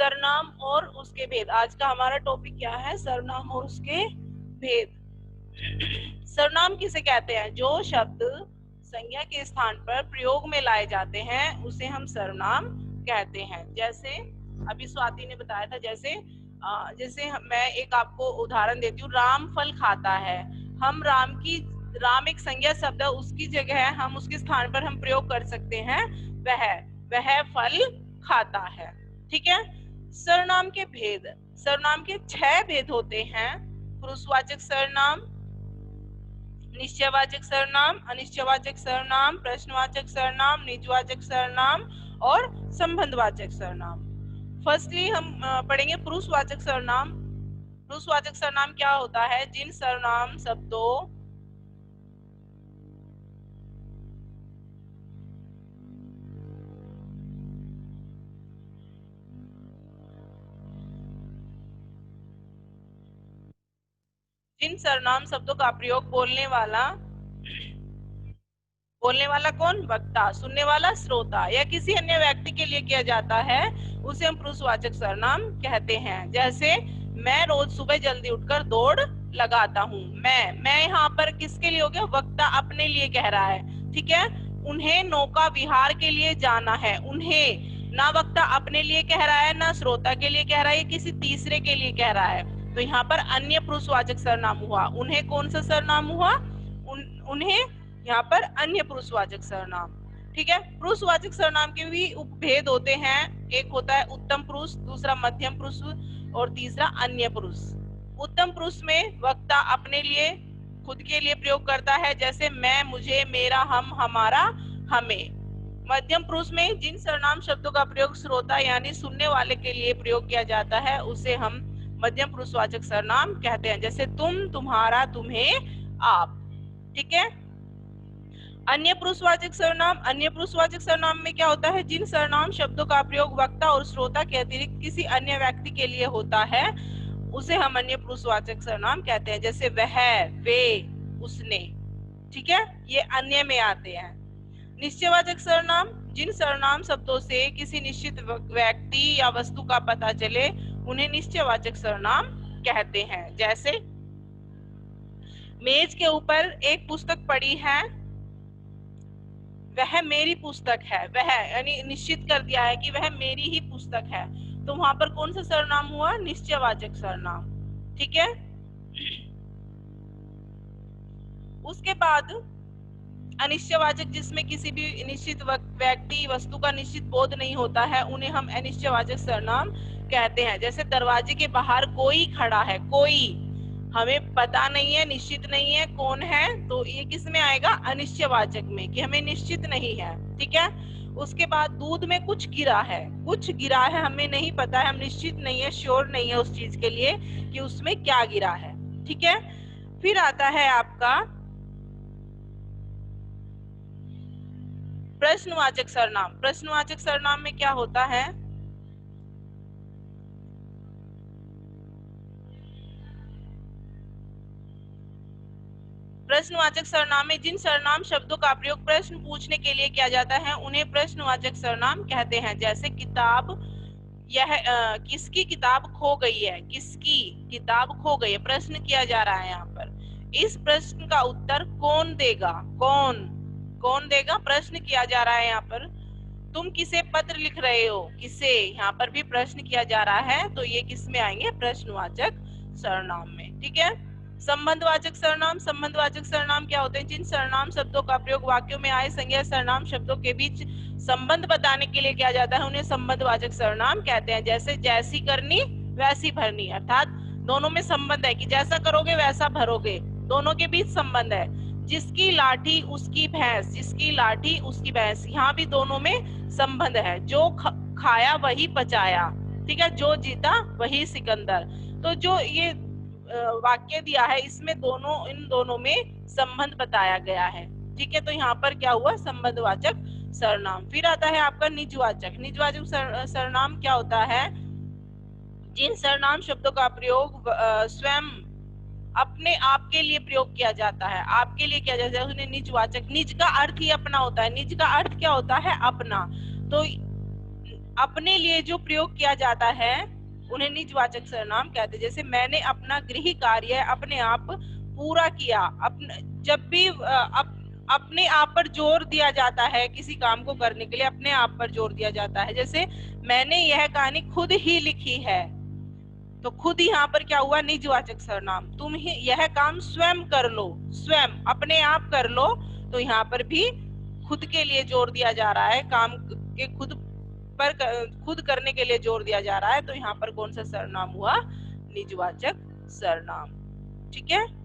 सरनाम और उसके भेद। आज का हमारा टॉपिक क्या है? सरनाम और उसके भेद। सरनाम किसे कहते हैं? जो शब्द संज्ञा के स्थान पर प्रयोग में लाए जाते हैं उसे हम सरनाम कहते हैं। जैसे अभी स्वाति ने बताया था, जैसे मैं एक आपको उदाहरण देती हूँ, राम फल खाता है। हम राम एक संज्ञा शब्द है, उसकी जगह हम उसके स्थान पर हम प्रयोग कर सकते हैं वह फल खाता है। ठीक है। सरनाम के भेद। सरनाम के 6 भेद होते हैं। पुरुषवाचक सरनाम, निश्चयवाचक सरनाम, अनिश्चयवाचक सरनाम, प्रश्नवाचक सरनाम, निजवाचक सरनाम और संबंधवाचक सरनाम। फर्स्टली हम पढ़ेंगे पुरुषवाचक सरनाम। पुरुषवाचक सरनाम क्या होता है? जिन सरनाम शब्दों का प्रयोग बोलने वाला कौन? वक्ता, सुनने वाला श्रोता या किसी अन्य व्यक्ति के लिए किया जाता है उसे हम पुरुषवाचक सरनाम कहते हैं। जैसे मैं रोज सुबह जल्दी उठकर दौड़ लगाता हूँ। मैं यहाँ पर किसके लिए हो गया? वक्ता अपने लिए कह रहा है। ठीक है। उन्हें नौका विहार के लिए जाना है। उन्हें, ना वक्ता अपने लिए कह रहा है ना श्रोता के लिए कह रहा है, किसी तीसरे के लिए कह रहा है। तो यहाँ पर अन्य पुरुषवाचक सरनाम हुआ। उन्हें कौन सा सरनाम हुआ? उन्हें यहाँ पर अन्य पुरुषवाचक सरनाम। ठीक है। पुरुषवाचक सरनाम के भी उपभेद होते हैं। एक होता है उत्तम पुरुष, दूसरा मध्यम पुरुष और तीसरा अन्य पुरुष। उत्तम पुरुष में वक्ता अपने लिए, खुद के लिए प्रयोग करता है, जैसे मैं, मुझे, मेरा, हम, हमारा, हमें। मध्यम पुरुष में जिन सरनाम शब्दों का प्रयोग श्रोता यानी सुनने वाले के लिए प्रयोग किया जाता है उसे हम मध्यम पुरुषवाचक सरनाम कहते हैं। जैसे तुम, तुम्हारा, तुम्हें, आप। ठीक है। अन्य पुरुषवाचक सरनाम। अन्य पुरुषवाचक सरनाम में क्या होता है? जिन सरनाम शब्दों का प्रयोग वक्ता और श्रोता के अतिरिक्त किसी अन्य व्यक्ति के लिए होता है उसे हम अन्य पुरुषवाचक सरनाम कहते हैं। जैसे वह, वे, उसने। ठीक है। ये अन्य में आते हैं। निश्चयवाचक सरनाम। जिन सरनाम शब्दों से किसी निश्चित व्यक्ति या वस्तु का पता चले उन्हें निश्चयवाचक सरनाम कहते हैं। जैसे मेज के ऊपर एक पुस्तक पड़ी है, वह मेरी पुस्तक है। वह यानी निश्चित कर दिया है कि वह मेरी ही पुस्तक है, तो वहां पर कौन सा सरनाम हुआ? निश्चयवाचक सरनाम। ठीक है। उसके बाद अनिश्चयवाचक, जिसमें किसी भी निश्चित व्यक्ति वस्तु का निश्चित बोध नहीं होता है उन्हें हम अनिश्चयवाचक सरनाम कहते हैं। जैसे दरवाजे के बाहर कोई खड़ा है। कोई, हमें पता नहीं है, निश्चित नहीं है कौन है, तो ये किस में आएगा? अनिश्चयवाचक में, कि हमें निश्चित नहीं है। ठीक है। उसके बाद दूध में कुछ गिरा है। कुछ गिरा है, हमें नहीं पता है, हम निश्चित नहीं है, श्योर नहीं है उस चीज के लिए कि उसमें क्या गिरा है। ठीक है। फिर आता है आपका प्रश्नवाचक सरनाम। प्रश्नवाचक सरनाम में क्या होता है? प्रश्नवाचक सरनाम में जिन सरनाम शब्दों का प्रयोग प्रश्न पूछने के लिए किया जाता है उन्हें प्रश्नवाचक सरनाम कहते हैं। जैसे किताब, यह किसकी किताब खो गई है? किसकी किताब खो गई है, प्रश्न किया जा रहा है यहाँ पर। इस प्रश्न का उत्तर कौन देगा? कौन देगा? प्रश्न किया जा रहा है यहाँ पर। तुम किसे पत्र लिख रहे हो? किसे, यहाँ पर भी प्रश्न किया जा रहा है, तो ये किस में आएंगे? प्रश्नवाचक सरनाम में। ठीक है। संबंधवाचक सरनाम। संबंधवाचक सरनाम क्या होते हैं? जिन सरनाम शब्दों का प्रयोग वाक्यों में आए संज्ञा सरनाम शब्दों के बीच संबंध बताने के लिए किया जाता है उन्हें संबंधवाचक सरनाम कहते हैं। जैसे जैसी करनी वैसी भरनी, अर्थात दोनों में संबंध है कि जैसा करोगे वैसा भरोगे, दोनों के बीच संबंध है। जिसकी लाठी उसकी भैंस, जिसकी लाठी उसकी भैंस, यहाँ भी दोनों में संबंध है। जो खाया वही पचाया। ठीक है। जो जीता वही सिकंदर। तो जो ये वाक्य दिया है इसमें इन दोनों में संबंध बताया गया है। ठीक है। तो यहाँ पर क्या हुआ? संबंधवाचक सरनाम। फिर आता है आपका निजवाचक। निजवाचक सरनाम क्या होता है? जिन सरनाम शब्दों का प्रयोग स्वयं अपने आप के लिए प्रयोग किया जाता है, आपके लिए किया जाता है, उन्हें निजवाचक। निज का अर्थ ही अपना होता है। निज का अर्थ क्या होता है? अपना। तो अपने लिए जो प्रयोग किया जाता है उन्हें निजवाचक सर्वनाम कहते हैं। जैसे मैंने अपना गृह कार्य अपने आप पूरा किया। जब भी अपने आप पर जोर दिया जाता है, किसी काम को करने के लिए अपने आप पर जोर दिया जाता है। जैसे मैंने यह कहानी खुद ही लिखी है, तो खुद यहाँ पर क्या हुआ, निजवाचक सर्वनाम। तुम ही यह काम स्वयं कर लो, स्वयं अपने आप कर लो, तो यहाँ पर भी खुद के लिए जोर दिया जा रहा है, काम के खुद करने के लिए जोर दिया जा रहा है, तो यहाँ पर कौन सा सर्वनाम हुआ, निजवाचक सर्वनाम। ठीक है।